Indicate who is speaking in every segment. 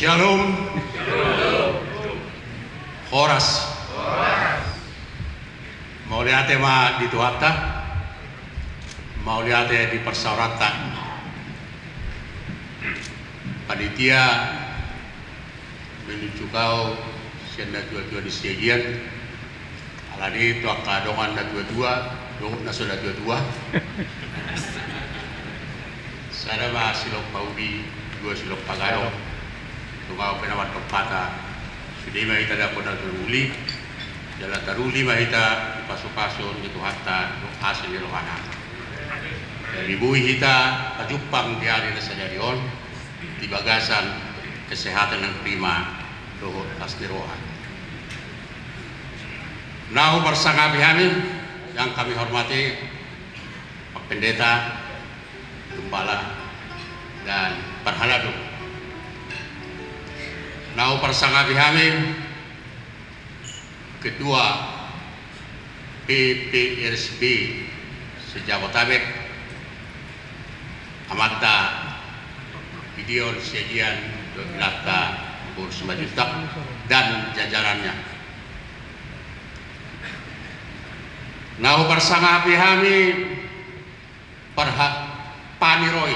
Speaker 1: Shalom. Horas. Mau lihat tema di Tuhatta, mau lihat di persauratan. Panitia menuju kau sianda dua-dua di segian. Alani tuak kadongan na dua-dua, dong na sudah dua-dua. Sana ma silok paudi, dua silok pagayong. Tungau penawat pepata, sudah mahita dapat na teruli, jalan teruli mahita di paso-paso di Tuhatta, hasil di Lohana. Dari bui hita kajupang di hari na sadarion, di bagasan kesehatan yang prima, dohor tasdirohan. Nahu bersama kami yang kami hormati, Pak Pendeta, Gembala, dan Parhaladu. Nahu bersama kami Ketua PPRSB Sejabotabek, Amata Gideon Segian Dobilata Bursmajutak dan jajarannya. Nahu bersama kami Paniroi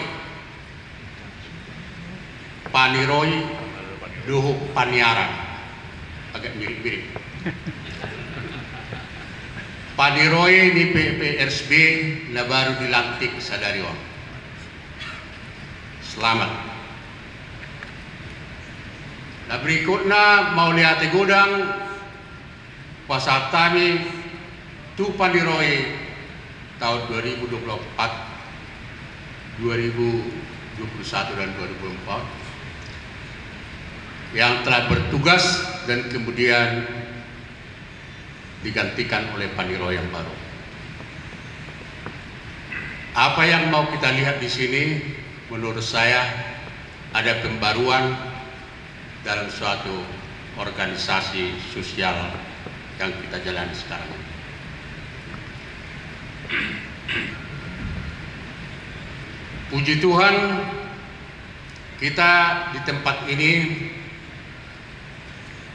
Speaker 1: Duhuk Paniaran, agak mirip-mirip. Paniroi di PPRSB na baru dilantik sadarion. Selamat. Nah berikutnya mau lihat gudang pasar kami tu Paniroi tahun 2024, 2021 dan 2024 yang telah bertugas dan kemudian digantikan oleh Paniro yang baru. Apa yang mau kita lihat di sini, menurut saya ada pembaruan dalam suatu organisasi sosial yang kita jalani sekarang. Puji Tuhan, kita di tempat ini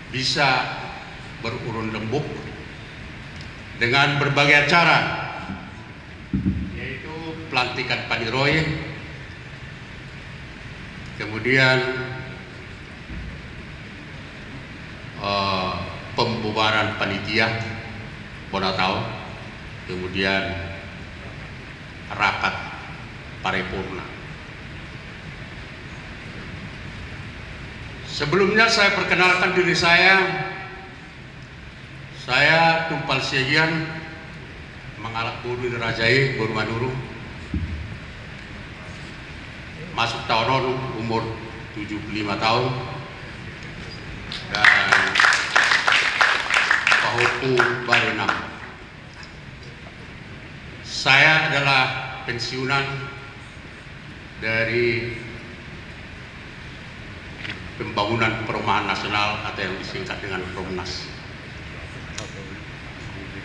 Speaker 1: bisa berurun lembuk dengan berbagai acara, yaitu pelantikan Paniroi, kemudian pembubaran panitia Bonatau, kemudian rapat paripurna. Sebelumnya saya perkenalkan diri saya Tumpal Segian, mengalak buru di Rajai, Buru Manuru, masuk tahun umur 75 tahun, dan Pahupu Barenam. Saya adalah pensiunan dari Pembangunan Perumahan Nasional atau yang disingkat dengan Perumnas.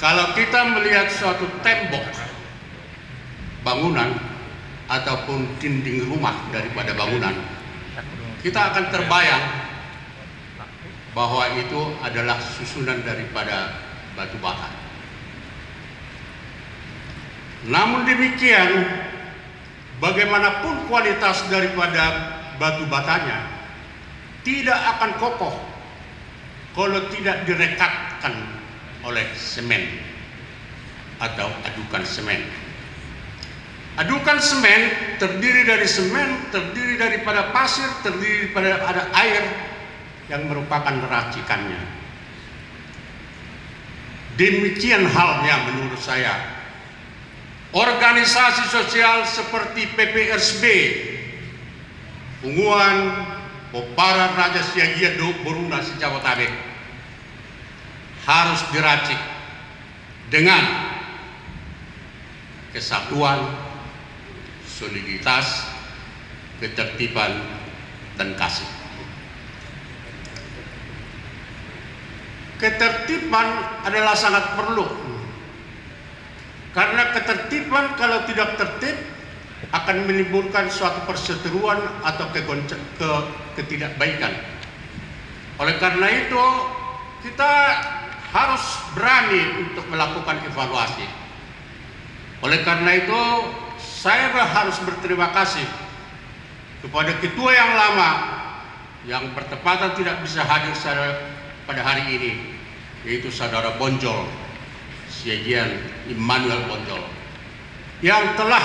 Speaker 1: Kalau kita melihat suatu tembok bangunan ataupun dinding rumah daripada bangunan, kita akan terbayang bahwa itu adalah susunan daripada batu bata. Namun demikian, bagaimanapun kualitas daripada batu batanya, tidak akan kokoh kalau tidak direkatkan oleh semen atau adukan semen. Adukan semen terdiri dari semen, terdiri daripada pasir, terdiri daripada ada air yang merupakan racikannya. Demikian halnya menurut saya organisasi sosial seperti PPRSB, Unguan, Poparan Raja Siagia Boruna Sejabotabek harus diracik dengan kesatuan, soliditas, ketertiban, dan kasih. Ketertiban adalah sangat perlu, karena ketertiban kalau tidak tertib akan menimbulkan suatu perseteruan atau ketidakbaikan Oleh karena itu, kita harus berani untuk melakukan evaluasi. Oleh karena itu, saya harus berterima kasih kepada ketua yang lama yang bertepatan tidak bisa hadir pada hari ini, yaitu saudara Bonjol, Syegian Immanuel Bonjol, yang telah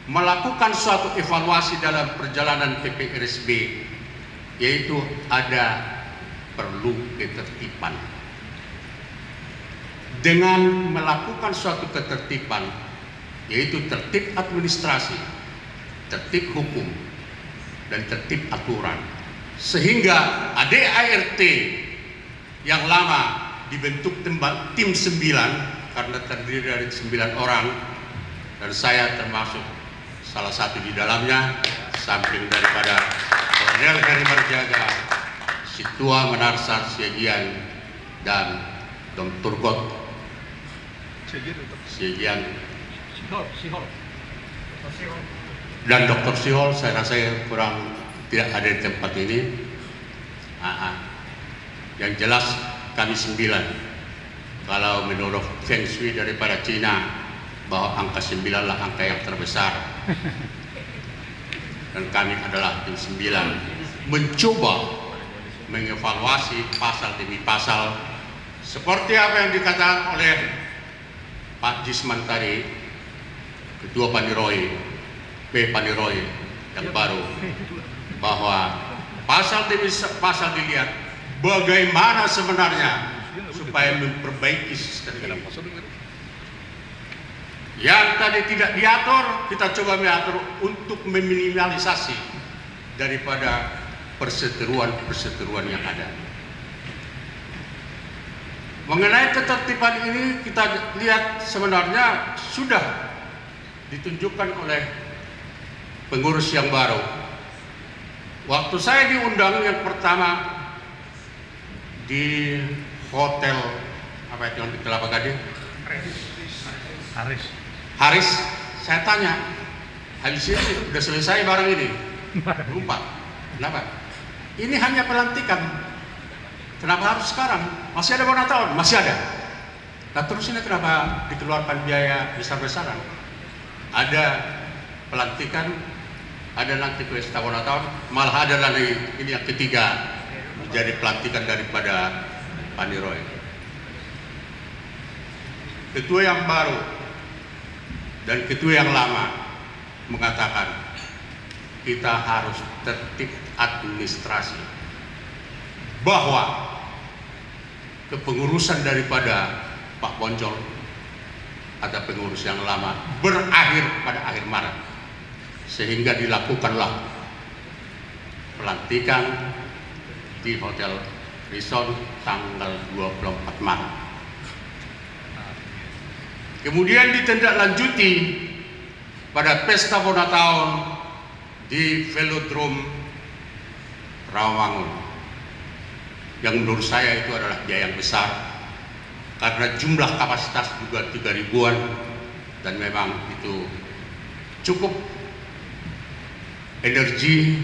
Speaker 1: melakukan suatu evaluasi dalam perjalanan PPRSB, yaitu ada perlu ketertiban. Dengan melakukan suatu ketertiban, yaitu tertib administrasi, tertib hukum, dan tertib aturan, sehingga ADART yang lama dibentuk tim 9 karena terdiri dari 9 orang, dan saya termasuk salah satu di dalamnya, samping daripada Kolonel Heri Marjaga, Situa Menarsar Syegian, dan Dom Turgot Syegian, dan Dr. Sihol. Saya rasa kurang tidak ada di tempat ini. Yang jelas kami 9. Kalau menurut Feng Shui daripada Cina, bahwa angka 9 lah angka yang terbesar. Dan kami adalah tim 9 mencoba mengevaluasi pasal demi pasal, seperti apa yang dikatakan oleh Pak Jisman tadi, Ketua Paniroy, Paniroy yang baru, bahwa pasal demi pasal dilihat bagaimana sebenarnya supaya memperbaiki sistem ini. Yang tadi tidak diatur, kita coba mengatur untuk meminimalisasi daripada perseteruan-perseteruan yang ada. Mengenai ketertiban ini, kita lihat sebenarnya sudah ditunjukkan oleh pengurus yang baru. Waktu saya diundang yang pertama di hotel apa itu di Kelapa Gading, Haris, saya tanya, habis ini sudah selesai barang ini? Belum Pak. Kenapa? Ini hanya pelantikan. Kenapa harus sekarang? Masih ada beberapa tahun? Masih ada. Nah terus ini kenapa dikeluarkan biaya besar-besaran? Ada pelantikan, ada nanti pesta ulang tahun, malah ada lagi ini yang ketiga menjadi pelantikan daripada Paniroy. Ketua yang baru dan ketua yang lama mengatakan kita harus tertib administrasi, bahwa kepengurusan daripada Pak Bonjol atau pengurus yang lama berakhir pada akhir Maret, sehingga dilakukanlah pelantikan di Hotel Rison tanggal 24 Maret. Kemudian ditindaklanjuti pada pesta bona tahun di Velodrome Rawamangun, yang menurut saya itu adalah biaya yang besar karena jumlah kapasitas juga 3 ribuan, dan memang itu cukup energi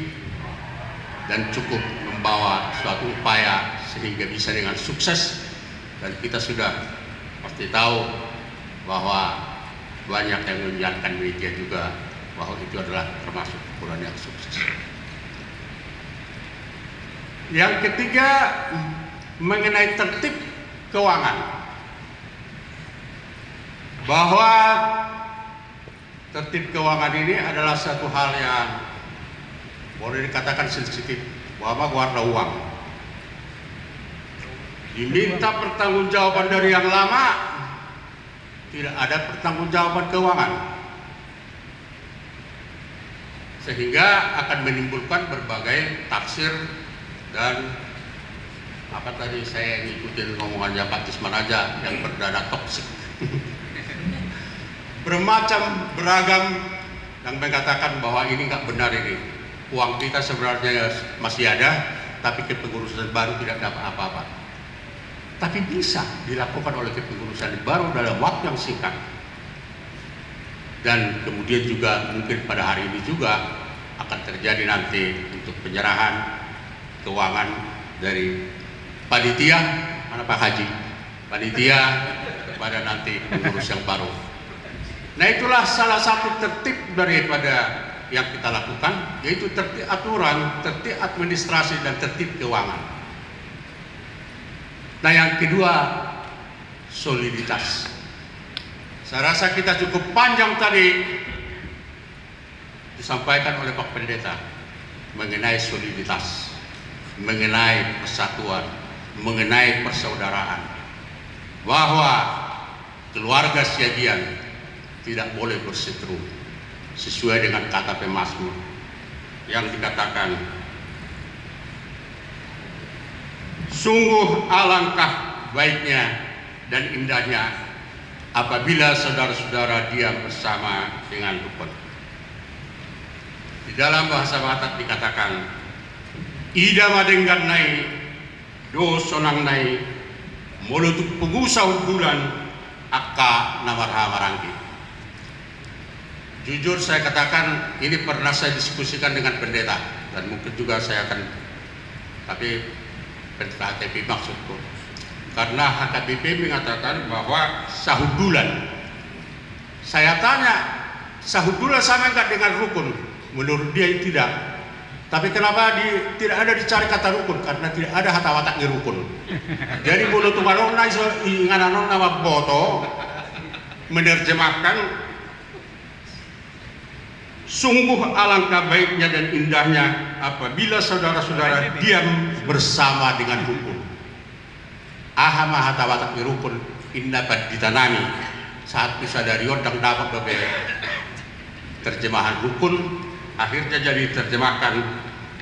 Speaker 1: dan cukup membawa suatu upaya sehingga bisa dengan sukses. Dan kita sudah pasti tahu bahwa banyak yang menyiarkan media juga bahwa itu adalah termasuk ukuran yang sukses. Yang ketiga, mengenai tertib keuangan, bahwa tertib keuangan ini adalah satu hal yang boleh dikatakan sensitif, bahwa warna uang diminta pertanggungjawaban dari yang lama, tidak ada pertanggungjawaban keuangan, sehingga akan menimbulkan berbagai tafsir. Dan apa tadi saya ngikutin ngomongannya Pak Tisman aja yang berdada toksik bermacam beragam yang mengatakan bahwa ini nggak benar, ini uang kita sebenarnya masih ada, tapi kepengurusan baru tidak dapat apa-apa. Tapi bisa dilakukan oleh kepengurusan baru dalam waktu yang singkat. Dan kemudian juga mungkin pada hari ini juga akan terjadi nanti untuk penyerahan keuangan dari panitia, mana Pak Haji, panitia kepada nanti pengurus yang baru. Nah, itulah salah satu tertib daripada yang kita lakukan, yaitu tertib aturan, tertib administrasi, dan tertib keuangan. Nah, yang kedua, soliditas. Saya rasa kita cukup panjang tadi disampaikan oleh Pak Pendeta mengenai soliditas, mengenai persatuan, mengenai persaudaraan, bahwa keluarga Siagian tidak boleh berseteru sesuai dengan kata pemazmur yang dikatakan, sungguh alangkah baiknya dan indahnya apabila saudara-saudara diam bersama dengan rukun. Di dalam bahasa Batak dikatakan, ida madenggan nai do sonang nai molutuk pengusau bulan akka namarha marangki. Jujur saya katakan, ini pernah saya diskusikan dengan pendeta, dan mungkin juga saya akan, tapi pendeta HKBP maksudku, karena HKBP mengatakan bahwa sahudulan. Saya tanya, sahudulan sama enggak dengan rukun? Menurut dia tidak. Tapi kenapa tidak ada dicari kata rukun? Karena tidak ada kata watak di rukun. Jadi mulut tumalona iso ingananon nama boto menerjemahkan, sungguh alangkah baiknya dan indahnya apabila saudara-saudara diam bersama dengan rukun. Aha maha tawatak di rukun dapat ditanami saat bisa dari odang dapat berbeda. Terjemahan rukun akhirnya jadi terjemahkan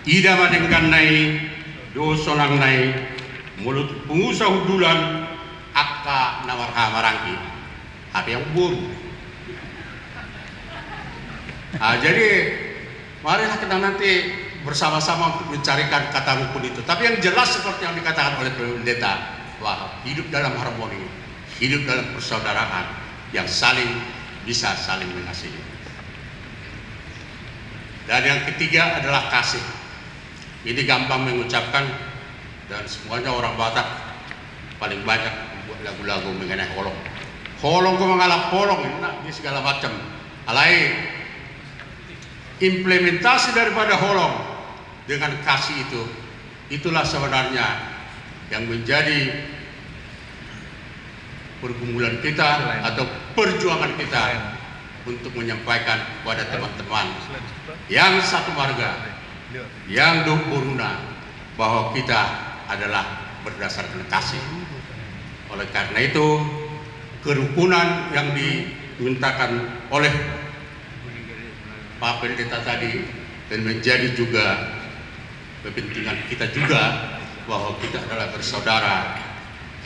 Speaker 1: ida madengkan nai do sonang nai mulut pengusaha hudulan akka nawarha marangki. Apa yang buruk. Jadi marilah kita nanti bersama-sama untuk mencarikan kata rukun itu. Tapi yang jelas seperti yang dikatakan oleh pendeta, bahwa hidup dalam harmoni, hidup dalam persaudaraan yang bisa saling mengasihi. Dan yang ketiga adalah kasih. Ini gampang mengucapkan, dan semuanya orang Batak paling banyak membuat lagu-lagu mengenai holong. Holong kau mengalap holong, ini segala macam. Alai implementasi daripada holong dengan kasih itulah sebenarnya yang menjadi pergumulan kita atau perjuangan kita untuk menyampaikan kepada teman-teman yang satu marga, yang Dumpuruna, bahwa kita adalah berdasarkan kasih. Oleh karena itu, kerukunan yang dimintakan oleh Pak Pendeta tadi dan menjadi juga kepentingan kita juga, bahwa kita adalah bersaudara,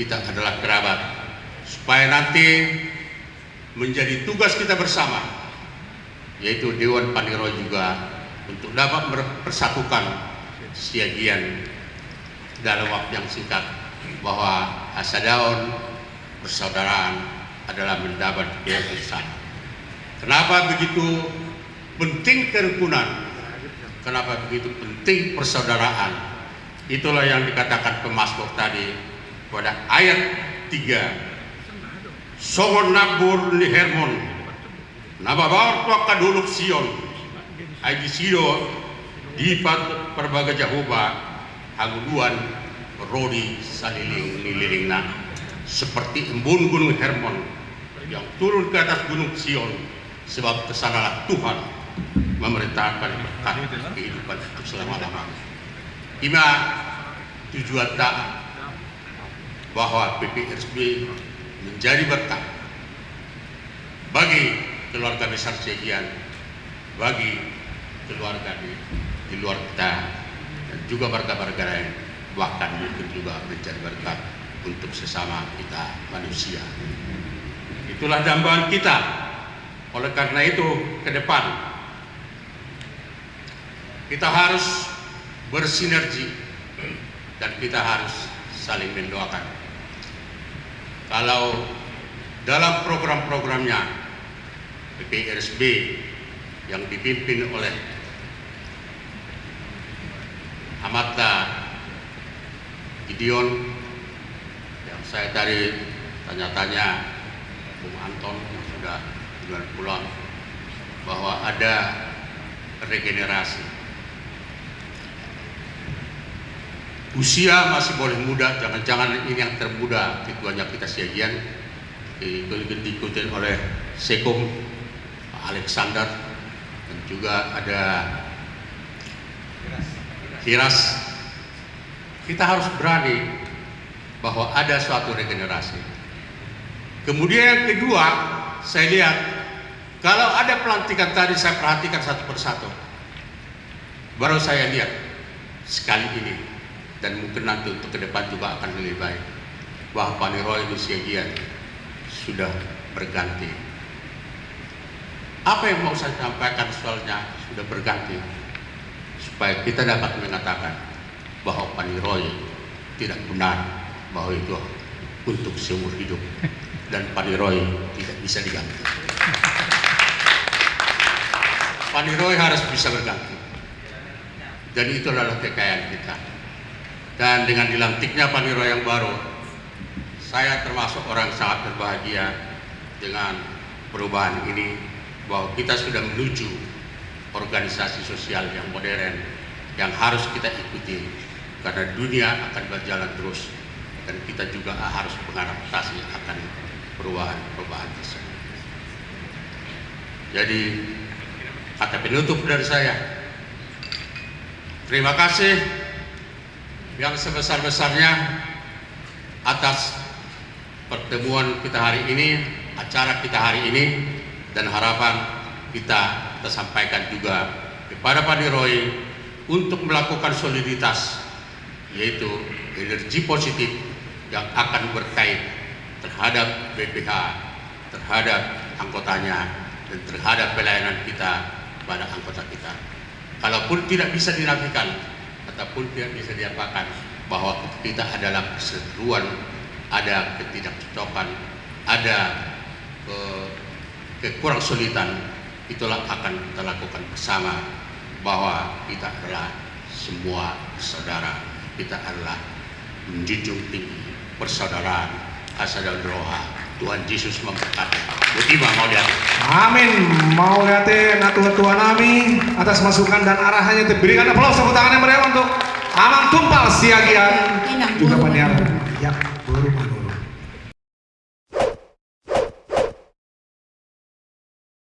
Speaker 1: kita adalah kerabat, supaya nanti menjadi tugas kita bersama, yaitu Dewan Paniro juga, untuk dapat mempersatukan Siagian dalam waktu yang singkat, bahwa asadaun persaudaraan adalah mendapat kebesaran. Kenapa begitu penting kerukunan? Kenapa begitu penting persaudaraan? Itulah yang dikatakan pemazmur tadi pada ayat 3. Songon nabur ni Hermon, nababar tua kaduluk Sion, aji sido dipat perbaga Jahoba, haguduan rodi saliling nililingna, seperti embun gunung Hermon yang turun ke atas gunung Sion, sebab kesanalah Tuhan memerintahkan berkat kehidupan untuk selama-lamanya. Ima tujuan tak bahwa PPRSB menjadi berkat bagi keluarga besar Siagian, bagi keluarga di luar kita, dan juga warga-warga lain, bahkan mungkin juga menjadi berkat untuk sesama kita manusia. Itulah dambaan kita. Oleh karena itu, ke depan kita harus bersinergi dan kita harus saling mendoakan. Kalau dalam program-programnya PPRSB yang dipimpin oleh Amatda Gideon, yang saya tadi tanya-tanya Bung Anton yang sudah pulang, bahwa ada regenerasi. Usia masih boleh muda, jangan-jangan ini yang termuda ketuanya kita Siagian, diikuti oleh Sekom Alexander, dan juga ada Hiras. Kita harus berani bahwa ada suatu regenerasi. Kemudian yang kedua, saya lihat kalau ada pelantikan tadi, saya perhatikan satu persatu. Baru saya lihat sekali ini, dan mungkin nanti untuk ke depan juga akan lebih baik, bahwa Pak Niroy di Siagian sudah berganti. Apa yang mau saya sampaikan soalnya sudah berganti, supaya kita dapat mengatakan bahwa Pak Niroy tidak benar bahwa itu untuk seumur hidup, dan Pak Niroy tidak bisa diganti. Pak Niroy harus bisa berganti, dan itu adalah kekayaan kita. Dan dengan dilantiknya Pak Niroy yang baru, saya termasuk orang sangat berbahagia dengan perubahan ini, bahwa kita sudah menuju organisasi sosial yang modern yang harus kita ikuti, karena dunia akan berjalan terus dan kita juga harus mengadaptasi akan perubahan-perubahan tersebut. Jadi kata penutup dari saya, terima kasih yang sebesar-besarnya atas pertemuan kita hari ini, acara kita hari ini, dan harapan kita sampaikan juga kepada Pak Niroy untuk melakukan soliditas, yaitu energi positif yang akan berkait terhadap BPH, terhadap anggotanya, dan terhadap pelayanan kita pada anggota kita. Kalaupun tidak bisa dinafikan ataupun tidak bisa diapakan bahwa kita adalah perseteruan, ada ketidakcocokan, ada kekurang solidan, itulah akan kita lakukan bersama, bahwa kita adalah semua saudara, kita adalah menjunjung tinggi persaudaraan, asal dan roha. Tuhan Yesus memberkati. Butima mau lihat.
Speaker 2: Amin. Mau lihat Tuhan nami atas masukan dan arahannya. Berikan aplaus tepuk tangan yang meriah untuk Amang Tumpal Siagian juga penyiar. Ya, Guru Manu.